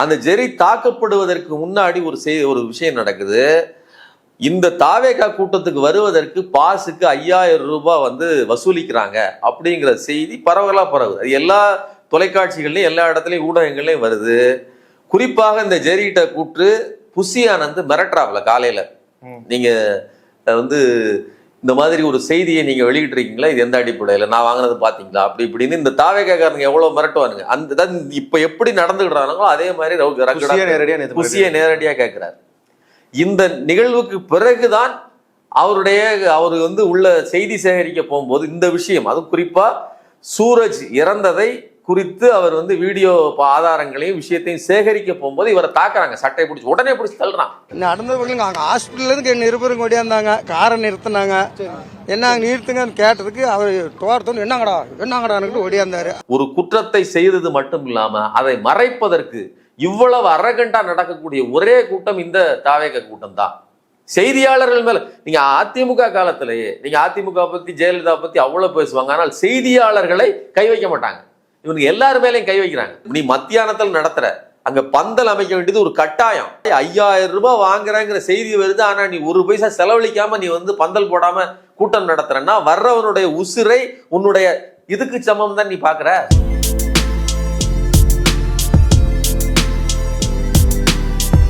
அந்த ஜெரி தாக்கப்படுவதற்கு முன்னாடி ஒரு விஷயம் நடக்குது. இந்த தாவேகா கூட்டத்துக்கு வருவதற்கு பாஸுக்கு 5000 ரூபாய் வசூலிக்கிறாங்க அப்படிங்கிற செய்தி பரவலா பரவுது. அது எல்லா தொலைக்காட்சிகள்லயும் எல்லா இடத்துலயும் ஊடகங்கள்லயும் வருது. குறிப்பாக இந்த ஜெரிகிட்ட கூட்டு புசி ஆனந்த் மிரட்டுறாப்ல காலையில, நீங்க இந்த மாதிரி ஒரு செய்தியை நீங்க வெளியிட்டு இருக்கீங்களா, இது எந்த அடிப்படையில நான் வாங்கினது பாத்தீங்களா அப்படி இப்படின்னு இந்த தாவேகாரங்க எவ்வளவு மிரட்டுவானுங்க. அந்த இப்ப எப்படி நடந்துக்கிட்டானுங்களோ அதே மாதிரி புசியை நேரடியா கேட்கிறாரு. இந்த நிகழ்வுக்கு பிறகுதான் அவரு உள்ள செய்தி சேகரிக்க போகும்போது இந்த விஷயம், அது குறிப்பா சூரஜ் இறந்ததை குறித்து அவர் வீடியோ ஆதாரங்களையும் விஷயத்தையும் சேகரிக்க போகும்போது இவரை தாக்குறாங்க. சட்டை பிடிச்சி உடனே பிடிச்சி தள்ளுறான். நடந்தவர்களுக்கு அங்கே ஹாஸ்பிட்டல் இருந்து என்ன இருபருங்க ஓடியாந்தாங்க. காரை நிறுத்தினாங்க. என்ன நிறுத்துங்கன்னு கேட்டதுக்கு அவர் தோட்டத்தோடு என்னங்கடான்னு ஓடியாந்தாரு. ஒரு குற்றத்தை செய்தது மட்டும் இல்லாம அதை மறைப்பதற்கு இவ்வளவு அரகண்டா நடக்கக்கூடிய ஒரே கூட்டம் இந்த தாவேகா கூட்டம் தான். செய்தியாளர்கள் மேல நீங்க அதிமுக காலத்திலேயே நீங்க அதிமுக பத்தி ஜெயலலிதா பத்தி அவ்வளவு பேசுவாங்க, ஆனால் செய்தியாளர்களை கை வைக்க மாட்டாங்க. இவனுக்கு எல்லாரு மேலையும் கை வைக்கிறாங்க. நீ மத்தியானத்தில் நடத்துற அங்க பந்தல் அமைக்க வேண்டியது ஒரு கட்டாயம். 5000 ரூபாய் வாங்குறங்கிற செய்தி வருது, ஆனா நீ ஒரு பைசா செலவழிக்காம நீ பந்தல் போடாம கூட்டம் நடத்துறன்னா வர்றவனுடைய உசிரை உன்னுடைய இதுக்கு சமம் தான் நீ பாக்குற.